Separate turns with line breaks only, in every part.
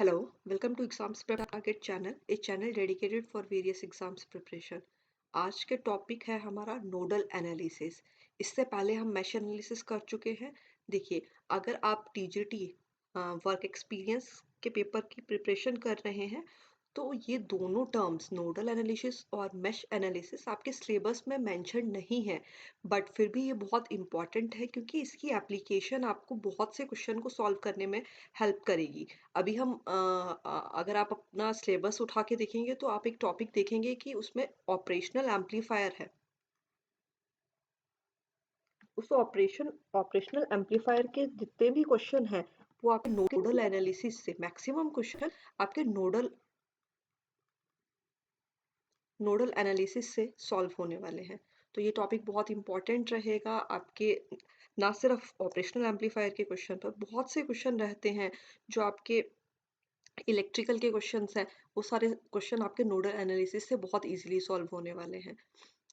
Hello, welcome to Exams Prep Target channel, a channel dedicated for various exams preparation. आज के topic है हमारा nodal analysis. इससे पहले हम मैश एनालिसिस कर चुके हैं। देखिए, अगर आप टीजीटी वर्क एक्सपीरियंस के पेपर की प्रिपरेशन कर रहे हैं तो ये दोनों टर्म्स नोडल एनालिसिस और मैश एनालिसिस आपके सिलेबस में मेंशन नहीं है, बट फिर भी ये बहुत इंपॉर्टेंट है क्योंकि इसकी एप्लीकेशन आपको बहुत से क्वेश्चन को सॉल्व करने में हेल्प करेगी। अभी हम अगर आप अपना सिलेबस उठा के देखेंगे तो आप एक टॉपिक देखेंगे कि उसमें ऑपरेशनल एम्पलीफायर है। उस ऑपरेशनल एम्पलीफायर के जितने भी क्वेश्चन हैं वो आपके नोडल एनालिसिस से मैक्सिमम क्वेश्चन आपके नोडल एनालिसिस से सॉल्व होने वाले हैं। तो ये टॉपिक बहुत इंपॉर्टेंट रहेगा आपके, ना सिर्फ ऑपरेशनल एम्पलीफायर के क्वेश्चन पर, बहुत से क्वेश्चन रहते हैं जो आपके इलेक्ट्रिकल के क्वेश्चंस हैं, वो सारे क्वेश्चन आपके नोडल एनालिसिस से बहुत इजीली सॉल्व होने वाले हैं।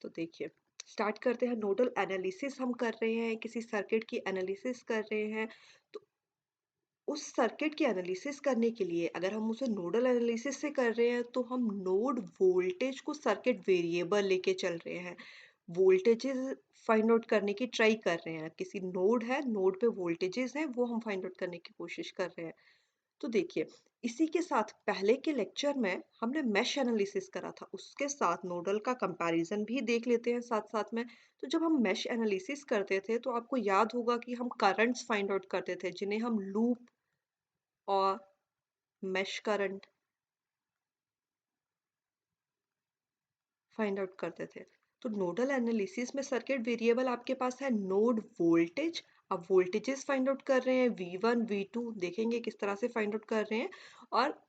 तो देखिए, स्टार्ट करते हैं। नोडल एनालिसिस हम कर रहे हैं, किसी सर्किट की एनालिसिस कर रहे हैं, तो उस सर्किट की एनालिसिस करने के लिए अगर हम उसे नोडल एनालिसिस से कर रहे हैं तो हम नोड वोल्टेज को सर्किट वेरिएबल लेके चल रहे हैं। वोल्टेजेस फाइंड आउट करने की ट्राई कर रहे हैं। किसी नोड है, नोड पे वोल्टेजेस हैं, वो हम फाइंड आउट करने की कोशिश कर रहे हैं। तो देखिए, इसी के साथ पहले के लेक्चर में हमने मैश एनालिसिस करा था, उसके साथ नोडल का कंपैरिजन भी देख लेते हैं साथ साथ में। तो जब हम मैश एनालिसिस करते थे तो आपको याद होगा कि हम करंट्स फाइंड आउट करते थे जिन्हें हम लूप और मैश करंट फाइंड आउट करते थे। तो नोडल एनालिसिस में सर्किट वेरिएबल आपके पास है नोड वोल्टेज। अब वोल्टेजेस फाइंड आउट कर रहे हैं, V1 V2 देखेंगे किस तरह से फाइंड आउट कर रहे हैं। और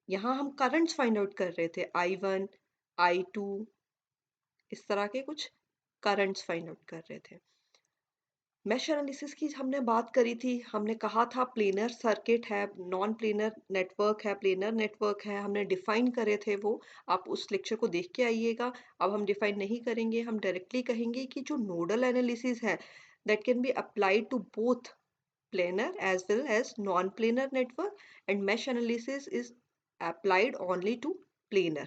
यहाँ हम करंट्स फाइंड आउट कर रहे थे, I1 I2, इस तरह के कुछ करंट्स फाइंड आउट कर रहे थे। मैश एनालिसिस की हमने बात करी थी, हमने कहा था प्लेनर सर्किट है, नॉन प्लेनर नेटवर्क है, प्लेनर नेटवर्क है, हमने डिफाइन करे थे वो। आप उस लेक्चर को देख के आइएगा। अब हम डिफाइन नहीं करेंगे, हम डायरेक्टली कहेंगे कि जो नोडल एनालिसिस है that can be applied to both planar as well as non planar network, and mesh analysis is applied only to planar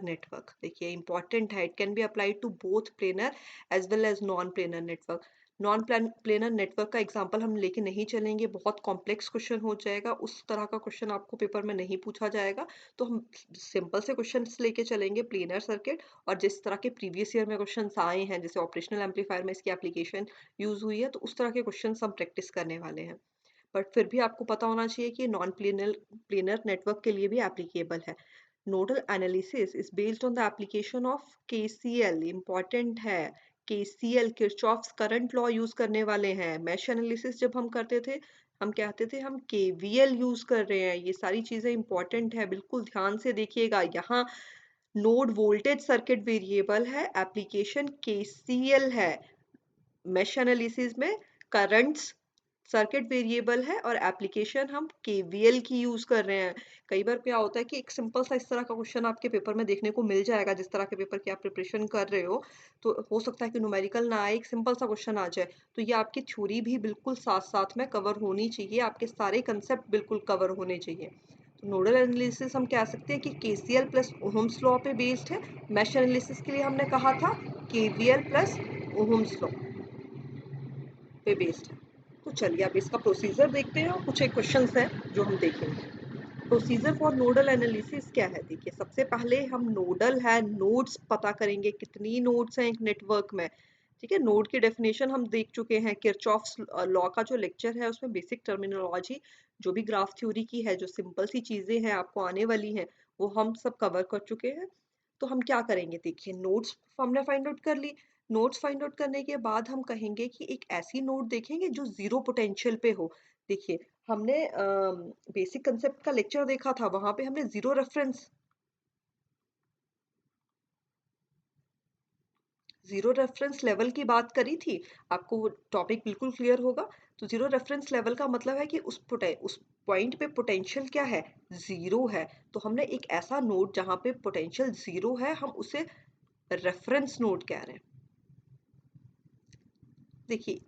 network। देखिए, इंपॉर्टेंट है, it can be applied to both planar as well as non planar network. Non planar network का example हम लेके नहीं चलेंगे, बहुत complex question हो जाएगा, उस तरह का क्वेश्चन आपको पेपर में नहीं पूछा जाएगा। तो हम सिंपल से क्वेश्चन लेके चलेंगे प्लेनर सर्किट, और जिस तरह के प्रीवियस ईयर में क्वेश्चन आए हैं, जैसे ऑपरेशनल एम्पलीफायर में इसकी एप्लीकेशन यूज हुई है, तो उस तरह के क्वेश्चन हम प्रैक्टिस करने वाले हैं। बट फिर भी आपको पता होना चाहिए कि नॉन प्लेनर नेटवर्क के लिए भी एप्लीकेबल है। Nodal analysis is based on the application of KCL. Important है, KCL Kirchhoff's current law use करने वाले हैं। मैश एनालिसिस जब हम करते थे, हम कहते थे हम केवीएल यूज कर रहे हैं। ये सारी चीजें इंपॉर्टेंट है, बिल्कुल ध्यान से देखिएगा। यहाँ नोड वोल्टेज सर्किट वेरिएबल है, एप्लीकेशन केसीएल है। मैश एनालिसिस में करंट्स सर्किट वेरिएबल है और एप्लीकेशन हम केवीएल की यूज कर रहे हैं। कई बार क्या होता है कि एक सिंपल सा इस तरह का क्वेश्चन आपके पेपर में देखने को मिल जाएगा, जिस तरह के पेपर की आप प्रिपरेशन कर रहे हो, तो हो सकता है कि न्यूमेरिकल ना आए, एक सिंपल सा क्वेश्चन आ जाए। तो ये आपकी थ्योरी भी बिल्कुल साथ साथ में कवर होनी चाहिए, आपके सारे कंसेप्ट बिल्कुल कवर होने चाहिए। तो नोडल एनालिसिस हम कह सकते हैं कि केसीएल प्लस ओहम्स लॉ पे बेस्ड है। मैश एनालिसिस के लिए हमने कहा था केवीएल प्लस ओहम्स लॉ पे बेस्ड है। तो चलिए अब इसका प्रोसीजर देखते हैं और कुछ एक क्वेश्चंस हैं जो हम देखेंगे। प्रोसीजर फॉर नोडल एनालिसिस क्या है? देखिए, सबसे पहले हम नोडल है नोड्स पता करेंगे, कितनी नोड्स हैं एक नेटवर्क में। ठीक है, नोड की डेफिनेशन हम देख चुके हैं, किरचॉफ्स लॉ का जो लेक्चर है उसमें बेसिक टर्मिनोलॉजी जो भी ग्राफ थ्योरी की है, जो सिंपल सी चीजें हैं आपको आने वाली हैं, वो हम सब कवर कर चुके हैं। तो हम क्या करेंगे, देखिए, नोड्स हमने फाइंड आउट कर ली। नोड्स फाइंड आउट करने के बाद हम कहेंगे कि एक ऐसी नोड देखेंगे जो जीरो पोटेंशियल पे हो। देखिए, हमने बेसिक कंसेप्ट का लेक्चर देखा था, वहां पे हमने जीरो रेफरेंस लेवल की बात करी थी। आपको वो टॉपिक बिल्कुल क्लियर होगा। तो जीरो रेफरेंस लेवल का मतलब है कि उस पॉइंट पे पोटेंशियल क्या है, जीरो है। तो हमने एक ऐसा नोड जहां पे पोटेंशियल जीरो है, हम उसे रेफरेंस नोड कह रहे हैं। देखिए,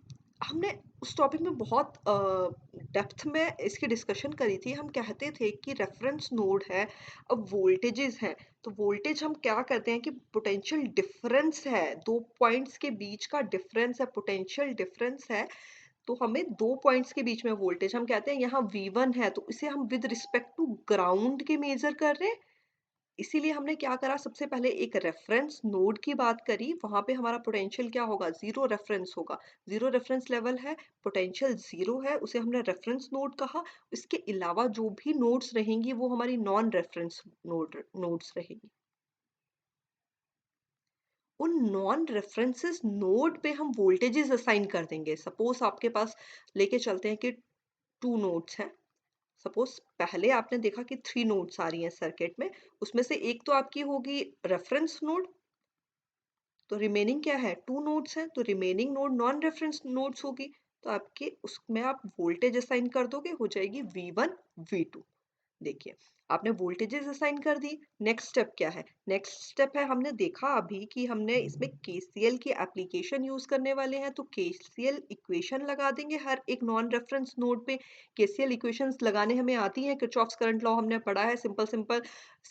हमने उस टॉपिक में बहुत डेप्थ में इसकी डिस्कशन करी थी, हम कहते थे कि रेफरेंस नोड है, अब वोल्टेजेस हैं, तो वोल्टेज हम क्या करते हैं कि पोटेंशियल डिफरेंस है, दो पॉइंट्स के बीच का डिफरेंस है, पोटेंशियल डिफरेंस है, तो हमें दो पॉइंट्स के बीच में वोल्टेज हम कहते हैं यहाँ V1 है, तो इसे हम विद रिस्पेक्ट टू ग्राउंड के मेजर कर रहे हैं। इसीलिए हमने क्या करा, सबसे पहले एक रेफरेंस नोड की बात करी, वहां पे हमारा पोटेंशियल क्या होगा, जीरो रेफरेंस होगा, जीरो रेफरेंस लेवल है, पोटेंशियल जीरो है, उसे हमने रेफरेंस नोड कहा। इसके अलावा जो भी नोड्स रहेंगी वो हमारी नॉन रेफरेंस नोड्स रहेंगी। उन नॉन रेफरेंसेस नोड पे हम वोल्टेजेस असाइन कर देंगे। सपोज आपके पास लेके चलते हैं कि टू नोड्स हैं। सपोज पहले आपने देखा कि थ्री नोड्स आ रही हैं सर्किट में, उसमें से एक तो आपकी होगी रेफरेंस नोड, तो रिमेनिंग क्या है, टू नोड्स हैं, तो remaining node non reference nodes होगी, तो आपके उसमें आप वोल्टेज असाइन कर दोगे, हो जाएगी V1 V2। देखिए, आपने वोल्टेजेस असाइन कर दी। नेक्स्ट स्टेप क्या है, नेक्स्ट स्टेप है, हमने देखा अभी कि हमने इसमें केसीएल की एप्लीकेशन यूज करने वाले हैं, तो केसीएल इक्वेशन लगा देंगे हर एक नॉन रेफरेंस नोड पे। केसीएल इक्वेशंस लगाने हमें आती हैं, किरचॉफ्स करंट लॉ हमने पढ़ा है, सिंपल सिंपल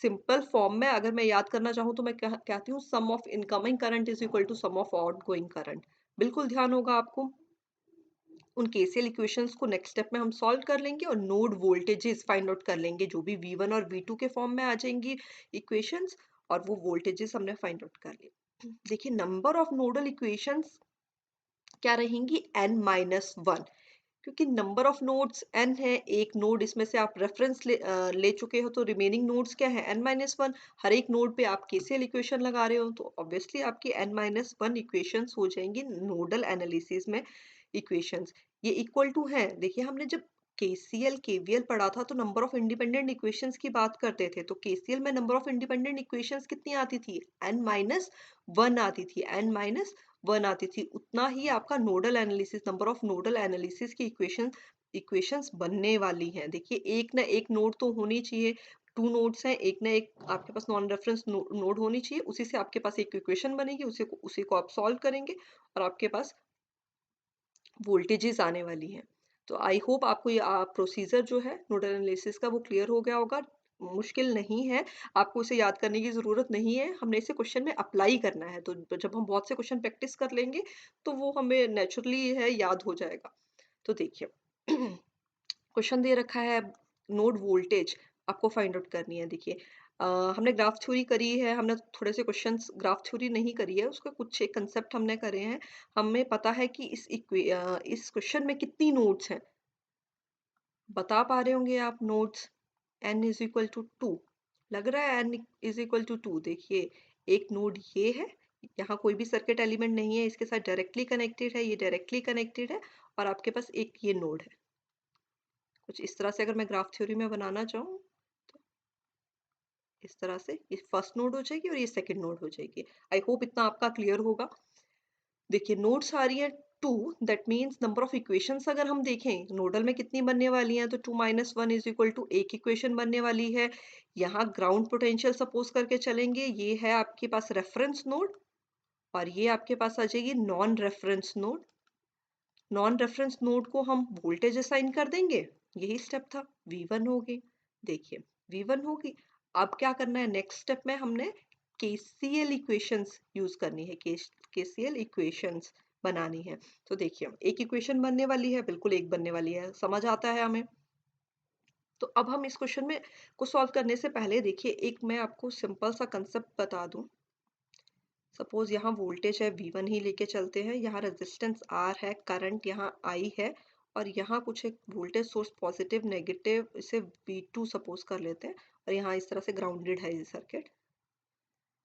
सिंपल फॉर्म में अगर मैं याद करना चाहूँ तो मैं कहती हूँ sum of incoming current is equal to sum of outgoing current. बिल्कुल ध्यान होगा आपको। उन केसीएल इक्वेशंस को नेक्स्ट स्टेप में हम सॉल्व कर लेंगे और नोड वोल्टेजेस फाइंड आउट कर लेंगे, जो भी V1 और V2 के फॉर्म में आ जाएंगी इक्वेशंस, और वो वोल्टेजेस हमने फाइंड आउट कर लिए। देखिए, नंबर ऑफ नोडल इक्वेशंस क्या रहेंगी, n-1, क्योंकि नंबर ऑफ नोड्स n है, एक नोड इसमें से आप रेफरेंस ले चुके हो, तो रिमेनिंग नोड्स क्या है, n-1। हर एक नोड पे आप केसीएल इक्वेशन लगा रहे हो, तो ऑब्वियसली आपकी n-1 इक्वेशंस हो जाएंगी नोडल एनालिसिस में इक्वेशंस। ये इक्वल टू है, देखिए हमने जब केसीएल केवीएल पढ़ा था तो नंबर ऑफ इंडिपेंडेंट इक्वेशंस की बात करते थे, तो केसीएल में नंबर ऑफ इंडिपेंडेंट इक्वेशंस कितनी आती थी, n-1 आती थी, n-1 आती थी। उतना ही आपका nodal analysis, number of nodal analysis की इक्वेशंस बनने वाली हैं। देखिए, एक ना एक नोड तो होनी चाहिए, टू नोड्स हैं, एक ना एक आपके पास नॉन रेफरेंस नोड होनी चाहिए, उसी से आपके पास एक इक्वेशन बनेगी, उसी को आप सॉल्व करेंगे और आपके पास वोल्टेजेस आने वाली हैं। तो आई होप आपको ये प्रोसीजर जो है नोडल एनालिसिस का वो क्लियर हो गया होगा। मुश्किल नहीं है, आपको इसे याद करने की ज़रूरत नहीं है, हमने इसे क्वेश्चन में अप्लाई करना है, तो जब हम बहुत से क्वेश्चन प्रैक्टिस कर लेंगे तो वो हमें नेचुरली है याद हो जाएगा। तो देखिए, क्वेश्चन दे रखा है, नोड वोल्टेज आपको फाइंड आउट करनी है। देखिए, हमने ग्राफ थ्योरी करी है, हमने थोड़े से क्वेश्चंस ग्राफ थ्योरी नहीं करी है, उसका कुछ एक कंसेप्ट हमने करे हैं। हमें पता है कि इस क्वेश्चन में कितनी नोड्स हैं, बता पा रहे होंगे आप nodes, n is equal to 2, लग रहा है n इज इक्वल टू 2। देखिए, एक नोड ये है, यहाँ कोई भी सर्किट एलिमेंट नहीं है, इसके साथ डायरेक्टली कनेक्टेड है, ये डायरेक्टली कनेक्टेड है, और आपके पास एक ये नोड है। कुछ इस तरह से अगर मैं ग्राफ थ्योरी में बनाना चाहूँ, तो इस तरह से ये फर्स्ट नोड हो जाएगी और ये सेकंड नोड हो जाएगी। आई होप इतना आपका क्लियर होगा। देखिए, नोड्स आ रही है 2, that means number of equations अगर हम देखें नोडल में कितनी बनने वाली हैं, तो 2 - 1 इज इक्वल टू एक इक्वेशन बनने वाली है। यहाँ ग्राउंड पोटेंशियल सपोज करके चलेंगे, ये है आपके पास रेफरेंस नोड और ये आपके पास आ जाएगी non reference node. Non reference node को हम वोल्टेज असाइन कर देंगे, यही स्टेप था, V1 होगी। देखिए, V1 होगी। अब क्या करना है, नेक्स्ट स्टेप में हमने केसीएल इक्वेशंस यूज करनी है, केसीएल इक्वेशंस बनानी है। तो देखिए, एक इक्वेशन बनने वाली है, बिल्कुल एक बनने वाली है, समझ आता है हमें। तो अब हम इस क्वेश्चन में को सॉल्व करने से पहले देखिए, एक मैं आपको सिंपल सा कंसेप्ट बता दूं। सपोज यहाँ वोल्टेज है V1 ही लेके चलते हैं, यहाँ रेजिस्टेंस R है, करंट यहाँ I है, और यहाँ कुछ एक वोल्टेज सोर्स पॉजिटिव नेगेटिव, इसे V2 सपोज कर लेते हैं, और यहाँ इस तरह से ग्राउंडेड है ये सर्किट।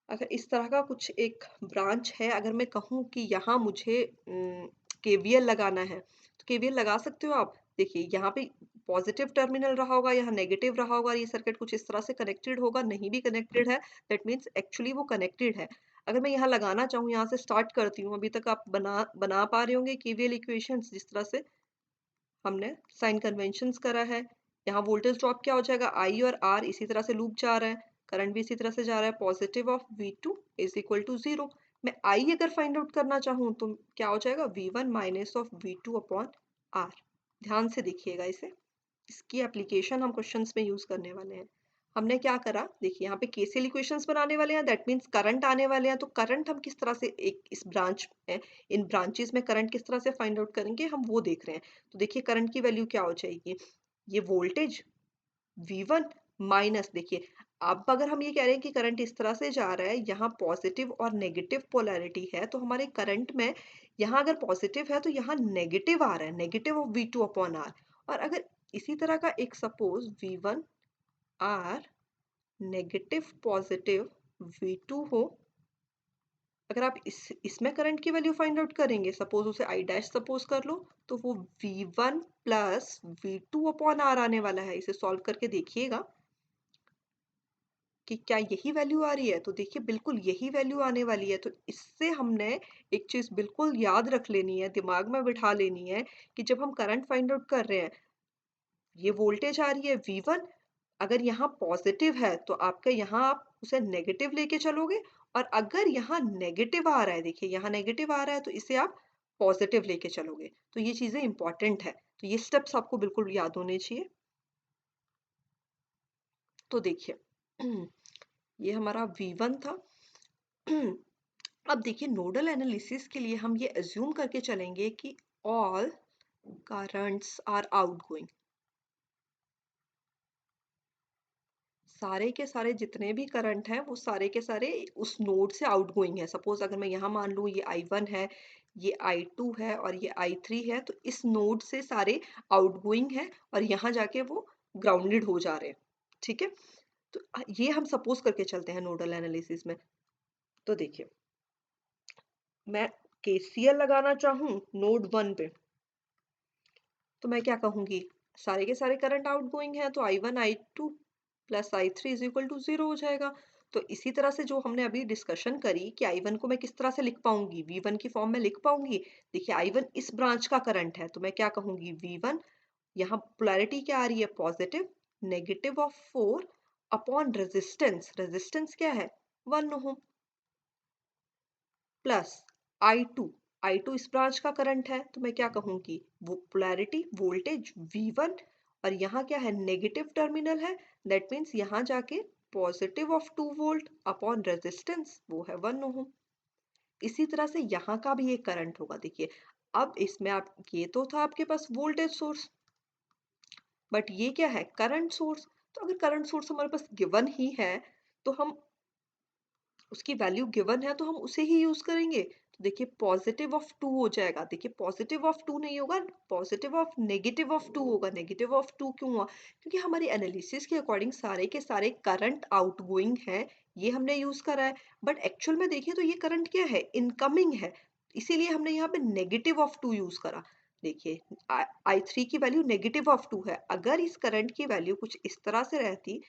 अगर इस तरह का कुछ एक ब्रांच है, अगर मैं कहूँ कि यहाँ मुझे केवीएल लगाना है, तो केवीएल लगा सकते हो आप। देखिए, यहाँ पे पॉजिटिव टर्मिनल रहा होगा, यहाँ नेगेटिव रहा होगा, ये सर्किट कुछ इस तरह से कनेक्टेड होगा, नहीं भी कनेक्टेड है, दैट मीन्स एक्चुअली वो कनेक्टेड है। अगर मैं यहाँ लगाना चाहूँ, यहाँ से स्टार्ट करती हूँ, अभी तक आप बना बना पा रहे होंगे केवीएल इक्वेशंस जिस तरह से हमने साइन कन्वेंशंस करा है। यहाँ वोल्टेज ड्रॉप क्या हो जाएगा, I और R इसी तरह से लूप जा रहा है, करंट भी इसी तरह से जा रहा है, positive of V2 is equal to 0। मैं I अगर फाइंड आउट करना चाहूँ तो क्या हो जाएगा, V1 minus of V2 upon R। ध्यान से देखिएगा इसे, इसकी एप्लीकेशन हम क्वेश्चंस में यूज करने वाले हैं। हमने क्या करा, देखिए यहाँ पे केसीएल इक्वेशंस बनाने वाले हैं, दैट मीन्स करंट आने वाले हैं। तो करंट हम किस तरह से एक इस ब्रांच में, इन ब्रांचेस में करंट किस तरह से फाइंड आउट करेंगे, हम वो देख रहे हैं। तो देखिए करंट की वैल्यू क्या हो जाएगी, ये वोल्टेज V1 माइनस, देखिए अब अगर हम ये कह रहे हैं कि करंट इस तरह से जा रहा है, यहाँ पॉजिटिव और नेगेटिव पोलैरिटी है, तो हमारे करंट में यहाँ अगर पॉजिटिव है तो यहाँ नेगेटिव आ रहा है, negative of V2 upon R। और अगर इसी तरह का एक suppose V1 R negative positive V2 हो, अगर आप इसमें करंट की वैल्यू फाइंड आउट करेंगे, सपोज उसे I डैश सपोज कर लो, तो वो V1 plus V2 upon R आने वाला है। इसे सॉल्व करके देखिएगा कि क्या यही वैल्यू आ रही है। तो देखिए बिल्कुल यही वैल्यू आने वाली है। तो इससे हमने एक चीज बिल्कुल याद रख लेनी है, दिमाग में बिठा लेनी है कि जब हम करंट फाइंड आउट कर रहे हैं, ये वोल्टेज आ रही है V1, अगर यहाँ पॉजिटिव है तो आपका यहाँ आप उसे नेगेटिव लेके चलोगे, और अगर यहाँ नेगेटिव आ रहा है, देखिए यहाँ नेगेटिव आ रहा है, तो इसे आप पॉजिटिव लेके चलोगे। तो ये चीजें इंपॉर्टेंट है, तो ये स्टेप्स आपको बिल्कुल याद होने चाहिए। तो देखिए ये हमारा V1 था। अब देखिए नोडल एनालिसिस के लिए हम ये अज्यूम करके चलेंगे कि ऑल करंट्स आर आउटगोइंग, सारे के सारे जितने भी करंट हैं वो सारे के सारे उस नोड से आउटगोइंग है। सपोज अगर मैं यहाँ मान लूँ ये I1 है, ये I2 है और ये I3 है, तो इस नोड से सारे आउटगोइंग है और यहाँ जाके वो ग्राउंडेड हो जा रहे हैं। ठीक है, तो ये हम सपोज करके चलते हैं नोडल एनालिसिस में। तो देखिए मैं केसीएल लगाना चाहूँ नोड 1 पे, तो मैं क्या कहूंगी, सारे के सारे करंट आउटगोइंग है, तो I1 I2 plus I3 is equal to 0 हो जाएगा। तो इसी तरह से जो हमने अभी डिस्कशन करी कि I1 को मैं किस तरह से लिख पाऊंगी, V1 की फॉर्म में लिख पाऊंगी। देखिए I1 इस ब्रांच का करंट है, तो मैं क्या कहूंगी, V1, यहाँ पोलैरिटी क्या आ रही है, positive, negative of 4 upon resistance, resistance क्या है 1 ओम, प्लस I2, I2 इस ब्रांच का करंट है, तो मैं क्या कहूंगी, वो पोलैरिटी वोल्टेज V1, और यहाँ क्या है नेगेटिव टर्मिनल है, दैट मीन्स यहाँ जाके positive of 2 volt upon resistance वो है 1 ओम। इसी तरह से यहाँ का भी एक करंट होगा। देखिए अब इसमें आप, ये तो था आपके पास वोल्टेज सोर्स, बट ये क्या है करंट सोर्स। तो अगर करंट सोर्स हमारे पास गिवन ही है, तो हम उसकी वैल्यू गिवन है तो हम उसे ही यूज करेंगे। तो देखिए पॉजिटिव ऑफ 2 हो जाएगा, देखिए पॉजिटिव ऑफ 2 नहीं होगा, पॉजिटिव ऑफ नेगेटिव ऑफ 2 होगा। नेगेटिव ऑफ 2 क्यों हुआ, क्योंकि हमारी एनालिसिस के अकॉर्डिंग सारे के सारे करंट आउटगोइंग है, ये हमने यूज करा है। बट एक्चुअल में देखिए तो ये करंट क्या है, इनकमिंग है, इसीलिए हमने यहाँ पे नेगेटिव ऑफ 2 यूज करा। देखिए I3 की वैल्यू नेगेटिव ऑफ 2 है, अगर इस करंट की वैल्यू कुछ इस तरह से रहती,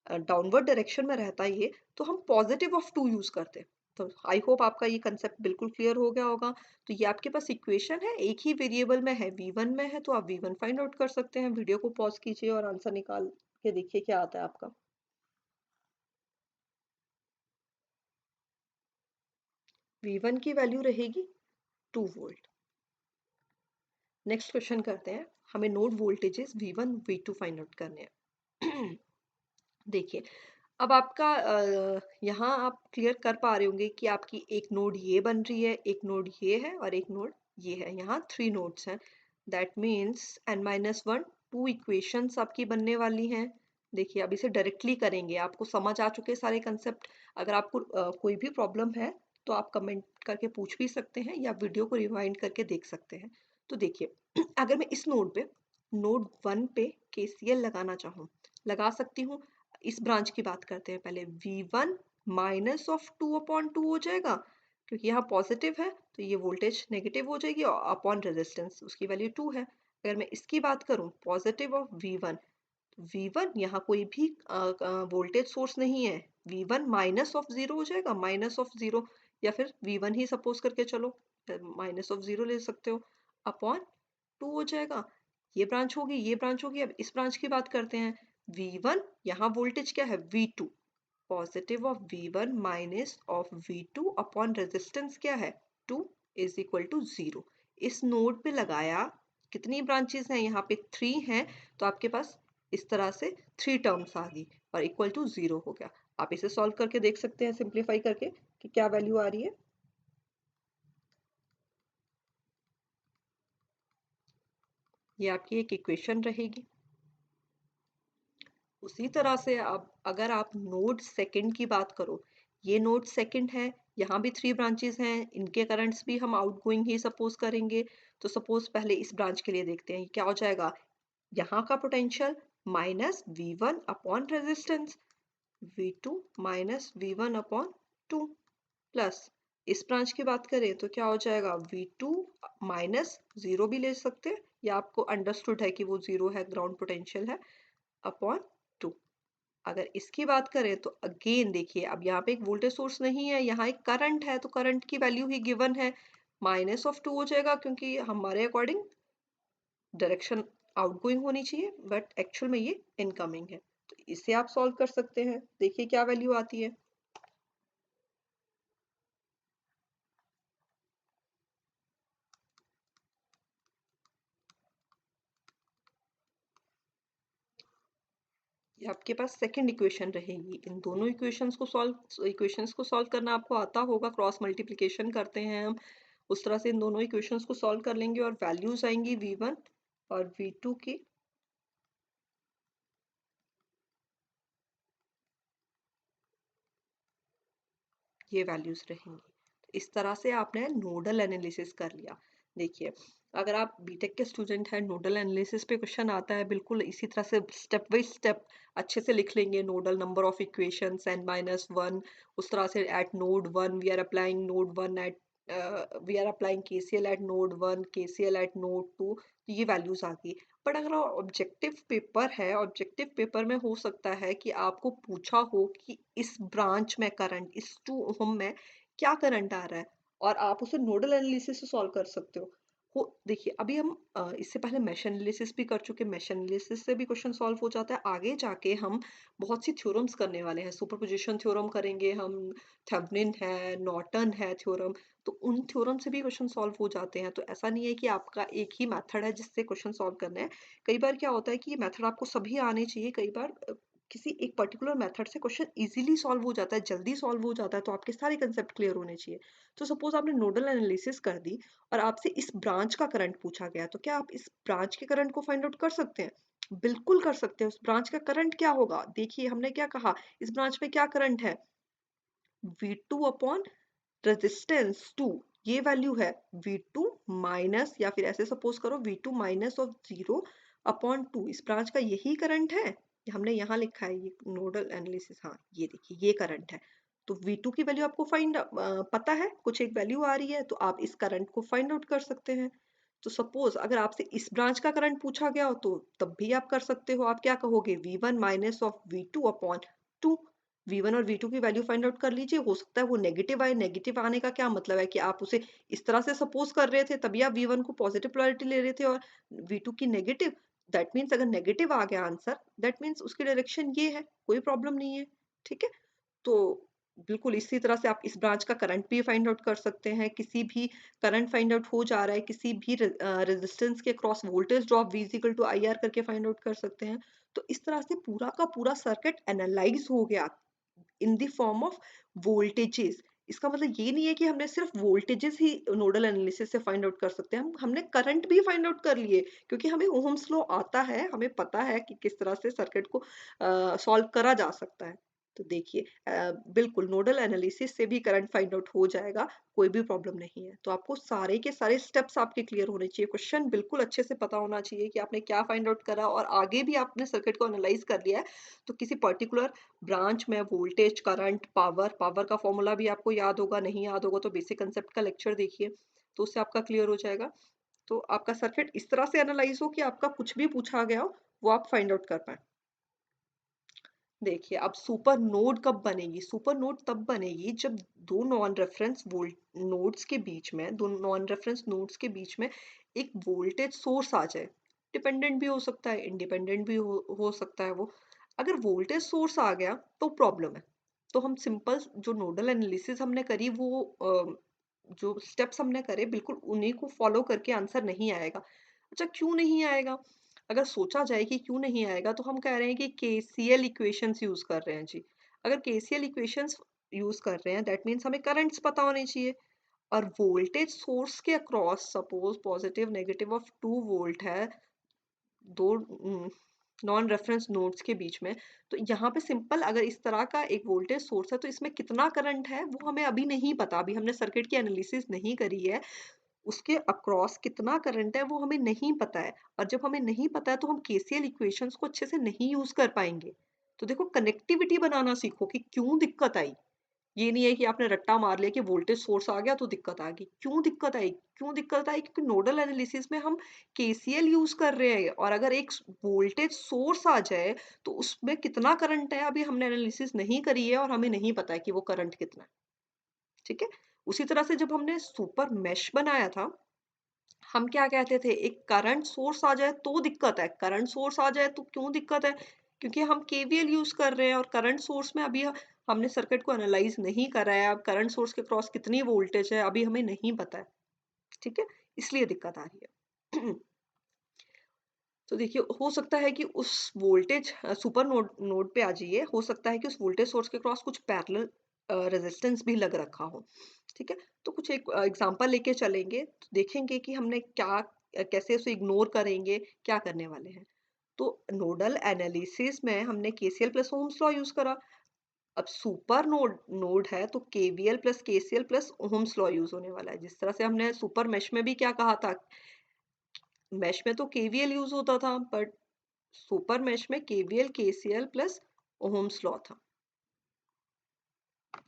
डाउनवर्ड डायरेक्शन में रहता है ये, तो हम पॉजिटिव ऑफ 2 यूज करते। तो आई होप आपका ये कंसेप्ट बिल्कुल क्लियर हो गया होगा। तो ये आपके पास इक्वेशन है, एक ही वेरिएबल में है, V1 में है, तो आप V1 फाइंड आउट कर सकते हैं। वीडियो को पॉज कीजिए और आंसर निकाल के देखिए क्या आता है आपका। V1 की वैल्यू रहेगी 2 वोल्ट। नेक्स्ट क्वेश्चन करते हैं, हमें node voltages V1 V2 find out करने हैं। देखिए अब आपका यहाँ आप क्लियर कर पा रहे होंगे कि आपकी एक नोड ये बन रही है, एक नोड ये है और एक नोड ये है। यहाँ 3 नोड्स हैं, दैट मीन्स n-1 2 इक्वेशंस आपकी बनने वाली हैं। देखिए अब इसे डायरेक्टली करेंगे, आपको समझ आ चुके सारे कंसेप्ट। अगर आपको कोई भी प्रॉब्लम है तो आप कमेंट करके पूछ भी सकते हैं या वीडियो को रिवाइंड करके देख सकते हैं। तो देखिए अगर मैं इस नोड पे, नोड 1 पे केसीएल लगाना चाहूँ, लगा सकती हूँ। इस ब्रांच की बात करते हैं पहले, V1 माइनस ऑफ 2 अपॉन 2 हो जाएगा, क्योंकि यहाँ पॉजिटिव है तो ये वोल्टेज नेगेटिव हो जाएगी, और अपॉन रेजिस्टेंस उसकी वैल्यू 2 है। अगर मैं इसकी बात करूँ पॉजिटिव ऑफ V1, तो V1 यहाँ कोई भी वोल्टेज सोर्स नहीं है, V1 माइनस ऑफ 0 हो जाएगा, माइनस ऑफ 0, या फिर V1 ही सपोज करके चलो, माइनस ऑफ 0 ले सकते हो, अपॉन 2 हो जाएगा। ये ब्रांच होगी, ये ब्रांच होगी। अब इस ब्रांच की बात करते हैं, V1 यहाँ वोल्टेज क्या है V2, positive of V1 minus of V2 upon resistance क्या है 2 इज इक्वल टू 0। इस नोड पे लगाया कितनी ब्रांचेस हैं, यहाँ पे 3 हैं, तो आपके पास इस तरह से 3 टर्म्स आ गई और इक्वल टू 0 हो गया। आप इसे सॉल्व करके देख सकते हैं सिंप्लीफाई करके कि क्या वैल्यू आ रही है। ये आपकी एक इक्वेशन रहेगी। उसी तरह से अब अगर आप नोड सेकंड की बात करो, ये नोड सेकंड है, यहाँ भी 3 ब्रांचेस हैं, इनके करंट्स भी हम आउटगोइंग ही सपोज करेंगे। तो सपोज पहले इस ब्रांच के लिए देखते हैं क्या हो जाएगा। यहाँ का potential minus V1 upon resistance, V2 minus V1 upon 2 plus इस ब्रांच की बात करें तो क्या हो जाएगा, V2 माइनस 0 भी ले सकते हैं, या आपको अंडरस्टूड है कि वो 0 है, ग्राउंड पोटेंशियल है, अपॉन 2। अगर इसकी बात करें तो अगेन देखिए, अब यहाँ पे एक वोल्टेज सोर्स नहीं है, यहाँ एक करंट है, तो करंट की वैल्यू ही गिवन है, माइनस ऑफ 2 हो जाएगा, क्योंकि हमारे अकॉर्डिंग डायरेक्शन आउटगोइंग होनी चाहिए, बट एक्चुअल में ये इनकमिंग है। तो इसे आप सॉल्व कर सकते हैं, देखिए क्या वैल्यू आती है। ये आपके पास सेकंड इक्वेशन रहेगी। इन दोनों इक्वेशंस को सॉल्व करना आपको आता होगा, क्रॉस मल्टीप्लिकेशन करते हैं हम, उस तरह से इन दोनों इक्वेशंस को सॉल्व कर लेंगे और वैल्यूज आएंगी V1 और V2 की। ये वैल्यूज रहेंगी। तो इस तरह से आपने नोडल एनालिसिस कर लिया। देखिए, अगर आप बीटेक के स्टूडेंट हैं, नोडल एनालिसिस पे क्वेश्चन आता है, बिल्कुल इसी तरह से स्टेप बाय स्टेप अच्छे से लिख लेंगे। Nodal number of equations n-1, उस तरह से at node 1 we are applying node 1 at we are applying KCL at node 1, KCL at node 2, ये वैल्यूज आ गई। बट अगर ऑब्जेक्टिव पेपर है, ऑब्जेक्टिव पेपर में हो सकता है कि आपको पूछा हो कि इस ब्रांच में करंट, इस 2 ओम में क्या करंट आ रहा है, और आप उसे नोडल एनालिसिस से सॉल्व कर सकते हो। देखिए, अभी हम इससे पहले मेश एनालिसिस भी कर चुके, मेश एनालिसिस से भी क्वेश्चन सॉल्व हो जाता है। आगे जाके हम बहुत सी थ्योरम्स करने वाले हैं, सुपरपोजिशन थ्योरम करेंगे हम, थेवेनिन है, नॉर्टन है थ्योरम, तो उन थ्योरम से भी क्वेश्चन सॉल्व हो जाते हैं। तो ऐसा नहीं है कि आपका एक ही मेथड है जिससे क्वेश्चन सॉल्व करना है। कई बार क्या होता है कि ये मेथड आपको सभी आने चाहिए, कई बार किसी एक पर्टिकुलर मेथड से क्वेश्चन इजीली सॉल्व हो जाता है, जल्दी सॉल्व हो जाता है, तो आपके सारे कंसेप्ट क्लियर होने चाहिए। तो सपोज आपने नोडल एनालिसिस कर दी और आपसे इस ब्रांच का करंट पूछा गया, तो क्या आप इस ब्रांच के करंट को फाइंड आउट कर सकते हैं? बिल्कुल कर सकते हैं। उस ब्रांच का करंट क्या होगा, देखिए हमने क्या कहा, इस ब्रांच में क्या करंट है, V2 अपॉन रेजिस्टेंस 2, ये वैल्यू है V2 माइनस, या फिर ऐसे सपोज करो V2 माइनस ऑफ 0 अपॉन 2, इस ब्रांच का यही करंट है। हमने यहाँ लिखा है ये नोडल एनालिसिस, हाँ ये देखिए ये करंट है। तो V2 की वैल्यू आपको पता है, कुछ एक वैल्यू आ रही है, तो आप इस करंट को फाइंड आउट कर सकते हैं। तो सपोज अगर आपसे इस ब्रांच का करंट पूछा गया हो तो तब भी आप कर सकते हो। आप क्या कहोगे, V1 minus of V2 upon 2। V1 और V2 की वैल्यू फाइंड आउट कर लीजिए, हो सकता है वो नेगेटिव आए। नेगेटिव आने का क्या मतलब है कि आप उसे इस तरह से सपोज कर रहे थे, तभी आप V1 को पॉजिटिव पोलैरिटी ले रहे थे और V2 की नेगेटिव। दैट मीन्स अगर नेगेटिव आ गया आंसर, दैट मीन्स उसकी डायरेक्शन ये है, कोई प्रॉब्लम नहीं है। ठीक है, तो बिल्कुल इसी तरह से आप इस ब्रांच का करंट भी फाइंड आउट कर सकते हैं। किसी भी करंट फाइंड आउट हो जा रहा है, किसी भी रेजिस्टेंस के cross voltage drop V equal to IR करके फाइंड आउट कर सकते हैं। तो इस तरह से पूरा का पूरा सर्किट एनालाइज हो गया in the form of voltages. इसका मतलब ये नहीं है कि हमने सिर्फ वोल्टेजेस ही नोडल एनालिसिस से फाइंड आउट कर सकते हैं, हमने करंट भी फाइंड आउट कर लिए, क्योंकि हमें ओहम्स लॉ आता है, हमें पता है कि किस तरह से सर्किट को सॉल्व करा जा सकता है। तो देखिए, बिल्कुल नोडल एनालिसिस से भी करंट फाइंड आउट हो जाएगा, कोई भी प्रॉब्लम नहीं है। तो आपको सारे के सारे स्टेप्स आपके क्लियर होने चाहिए, क्वेश्चन बिल्कुल अच्छे से पता होना चाहिए कि आपने क्या फाइंड आउट करा, और आगे भी आपने सर्किट को एनालाइज कर लिया है। तो किसी पर्टिकुलर ब्रांच में वोल्टेज, करंट, पावर, पावर का फॉर्मूला भी आपको याद होगा, नहीं याद होगा तो बेसिक कंसेप्ट का लेक्चर देखिए, तो उससे आपका क्लियर हो जाएगा। तो आपका सर्किट इस तरह से एनालाइज हो कि आपका कुछ भी पूछा गया हो वो आप फाइंड आउट कर पाए। देखिए, अब सुपर नोड कब बनेगी, सुपर नोड तब बनेगी जब दो नॉन रेफरेंस वोल्ट नोड्स के बीच में, दो नॉन रेफरेंस नोड्स के बीच में एक वोल्टेज सोर्स आ जाए। डिपेंडेंट भी हो सकता है, इंडिपेंडेंट भी हो सकता है वो। अगर वोल्टेज सोर्स आ गया तो प्रॉब्लम है। तो हम सिंपल जो नोडल एनालिसिस हमने करी वो जो स्टेप्स हमने करे बिल्कुल उन्हीं को फॉलो करके आंसर नहीं आएगा। अच्छा क्यों नहीं आएगा? अगर सोचा जाए कि क्यों नहीं आएगा तो हम कह रहे हैं कि केसीएल इक्वेशंस यूज कर रहे हैं जी। अगर केसीएल इक्वेशंस यूज कर रहे हैं दैट मीन्स हमें करंट्स पता होने चाहिए। और वोल्टेज सोर्स के across suppose positive negative of 2 volt है दो नॉन रेफरेंस नोड्स के बीच में। तो यहाँ पे सिंपल अगर इस तरह का एक वोल्टेज सोर्स है तो इसमें कितना करंट है वो हमें अभी नहीं पता, अभी हमने सर्किट की एनालिसिस नहीं करी है। उसके अक्रॉस कितना करंट है वो हमें नहीं पता है। और जब हमें नहीं पता है तो हम केसीएल इक्वेशंस को अच्छे से नहीं यूज कर पाएंगे। तो देखो कनेक्टिविटी बनाना सीखो कि क्यों दिक्कत आई। ये नहीं है कि आपने रट्टा मार लिया कि वोल्टेज सोर्स आ गया तो दिक्कत आ गई। क्यों दिक्कत आई? क्यों दिक्कत आई? क्योंकि नोडल एनालिसिस में हम केसीएल यूज कर रहे हैं और अगर एक वोल्टेज सोर्स आ जाए तो उसमें कितना करंट है अभी हमने एनालिसिस नहीं करी है और हमें नहीं पता है कि वो करंट कितना है। ठीक है। उसी तरह से जब हमने सुपर मेश बनाया था हम क्या कहते थे एक करंट सोर्स आ जाए तो दिक्कत है, करंट सोर्स आ जाए तो क्यों दिक्कत है? क्योंकि हम केवीएल यूज कर रहे हैं और करंट सोर्स में अभी हमने सर्किट को एनालाइज नहीं करा है। अब करंट सोर्स के क्रॉस कितनी वोल्टेज है अभी हमें नहीं पता है। ठीक है, इसलिए दिक्कत आ रही है। तो देखिए हो सकता है कि उस वोल्टेज सुपर नोड नोड पे आ जाइए, हो सकता है कि उस वोल्टेज सोर्स के क्रॉस कुछ पैरेलल रेजिस्टेंस भी लग रखा हो। ठीक है, तो कुछ एक एग्जांपल लेके चलेंगे तो देखेंगे कि हमने क्या कैसे उसे इग्नोर करेंगे, क्या करने वाले हैं। तो नोडल एनालिसिस में हमने KCL plus Ohm's law use करा। अब सुपर नोड नोड है तो KVL plus KCL plus Ohm's law use होने वाला है। जिस तरह से हमने सुपर मेश में भी क्या कहा था, मेश में तो केवीएल यूज होता था बट सुपर मेश में KVL KCL plus Ohm's law था।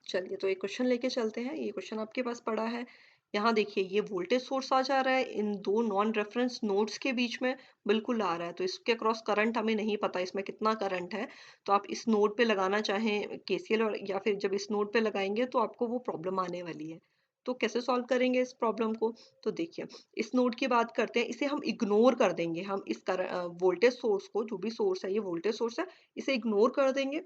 चलिए तो एक क्वेश्चन लेके चलते हैं, ये क्वेश्चन आपके पास पड़ा है। यहाँ देखिए ये वोल्टेज सोर्स आ जा रहा है इन दो नॉन रेफरेंस नोड्स के बीच में, बिल्कुल आ रहा है। तो इसके क्रॉस करंट हमें नहीं पता इसमें कितना करंट है। तो आप इस नोड पे लगाना चाहें केसीएल और या फिर जब इस नोड पे लगाएंगे तो आपको वो प्रॉब्लम आने वाली है। तो कैसे सॉल्व करेंगे इस प्रॉब्लम को? तो देखिए इस नोड की बात करते हैं, इसे हम इग्नोर कर देंगे। हम इस वोल्टेज सोर्स को, जो भी सोर्स है ये वोल्टेज सोर्स है, इसे इग्नोर कर देंगे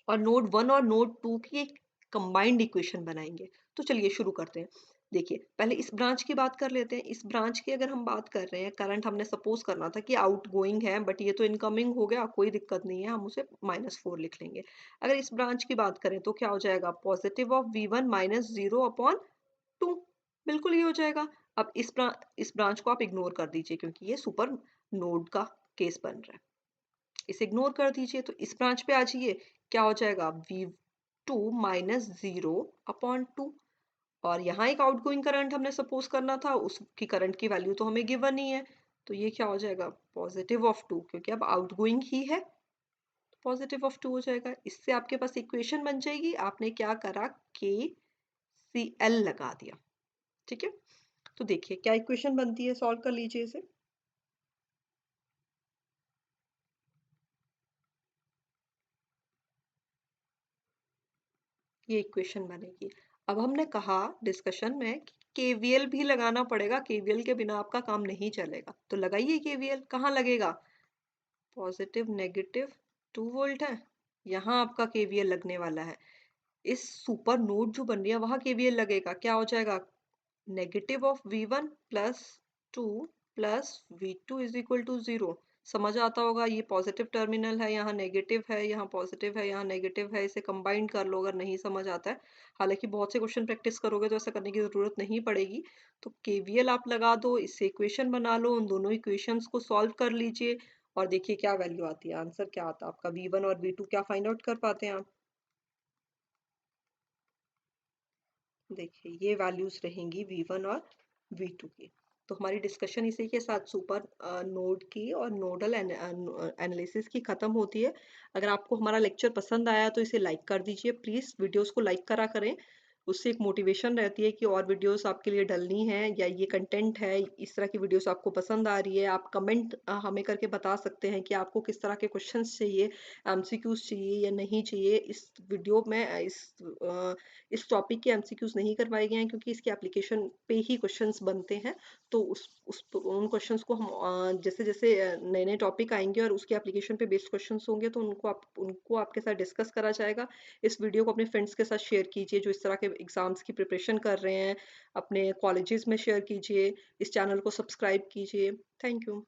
और नोड 1 और नोड 2 की एक कंबाइंड इक्वेशन बनाएंगे। तो चलिए शुरू करते हैं। देखिए पहले इस ब्रांच की बात कर लेते हैं। इस ब्रांच की अगर हम बात कर रहे हैं, करंट हमने सपोज करना था कि आउट गोइंग है बट ये तो इनकमिंग हो गया, कोई दिक्कत नहीं है, हम उसे -4 लिख लेंगे। अगर इस ब्रांच की बात करें तो क्या हो जाएगा, पॉजिटिव ऑफ V1 माइनस 0/2, बिल्कुल ये हो जाएगा। अब इस ब्रांच को आप इग्नोर कर दीजिए क्योंकि ये सुपर नोड का केस बन रहा है, इसे इग्नोर कर दीजिए। तो इस ब्रांच पे आ जाइए, क्या हो जाएगा, V2 माइनस 0/2। और यहाँ एक आउटगोइंग करंट हमने सपोज करना था, उसकी करंट की वैल्यू तो हमें गिवन ही है। तो ये क्या हो जाएगा, पॉजिटिव ऑफ 2, क्योंकि अब आउटगोइंग ही है तो पॉजिटिव ऑफ 2 हो जाएगा। इससे आपके पास इक्वेशन बन जाएगी। आपने क्या करा, के सी एल लगा दिया। ठीक है, तो देखिए क्या इक्वेशन बनती है, सॉल्व कर लीजिए इसे। ये इक्वेशन बनेगी। अब हमने कहा डिस्कशन में कि केवीएल भी लगाना पड़ेगा, केवीएल के बिना आपका काम नहीं चलेगा। तो लगाइए केवीएल, कहाँ लगेगा, पॉजिटिव नेगेटिव 2 वोल्ट है, यहाँ आपका केवीएल लगने वाला है। इस सुपर नोड जो बन रही है वहां केवीएल लगेगा, क्या हो जाएगा, negative of V1 plus 2 plus V2 is equal to 0। समझ आता होगा, ये पॉजिटिव टर्मिनल है, यहाँ नेगेटिव है, यहाँ पॉजिटिव है, यहाँ नेगेटिव है, इसे कंबाइन कर लो अगर नहीं समझ आता है। हालांकि बहुत से क्वेश्चन प्रैक्टिस करोगे तो ऐसा करने की जरूरत नहीं पड़ेगी। तो केवीएल आप लगा दो, इससे इक्वेशन बना लो, उन दोनों इक्वेशंस को सॉल्व कर लीजिए और देखिए क्या वैल्यू आती है, आंसर क्या आता है आपका, V1 और V2 क्या फाइंड आउट कर पाते हैं आप। देखिए ये वैल्यूज रहेंगी V1 और V2 की। तो हमारी डिस्कशन इसी के साथ सुपर नोड की और नोडल एनालिसिस की खत्म होती है। अगर आपको हमारा लेक्चर पसंद आया तो इसे लाइक कर दीजिए प्लीज, वीडियोस को लाइक करा करें। उससे एक मोटिवेशन रहती है कि और वीडियोस आपके लिए डलनी है या ये कंटेंट है, इस तरह की वीडियोस आपको पसंद आ रही है। आप कमेंट हमें करके बता सकते हैं कि आपको किस तरह के क्वेश्चंस चाहिए, एमसीक्यूज चाहिए या नहीं चाहिए। इस वीडियो में इस टॉपिक के एमसीक्यूज नहीं करवाए गए हैं क्योंकि इसके एप्लीकेशन पे ही क्वेश्चंस बनते हैं। तो उन क्वेश्चंस को हम जैसे जैसे नए नए टॉपिक आएंगे और उसके एप्लीकेशन पे बेस्ड क्वेश्चंस होंगे तो उनको आपके साथ डिस्कस करा जाएगा। इस वीडियो को अपने फ्रेंड्स के साथ शेयर कीजिए जो इस तरह के एग्ज़ाम्स की प्रिपरेशन कर रहे हैं, अपने कॉलेजेस में शेयर कीजिए। इस चैनल को सब्सक्राइब कीजिए। Thank you.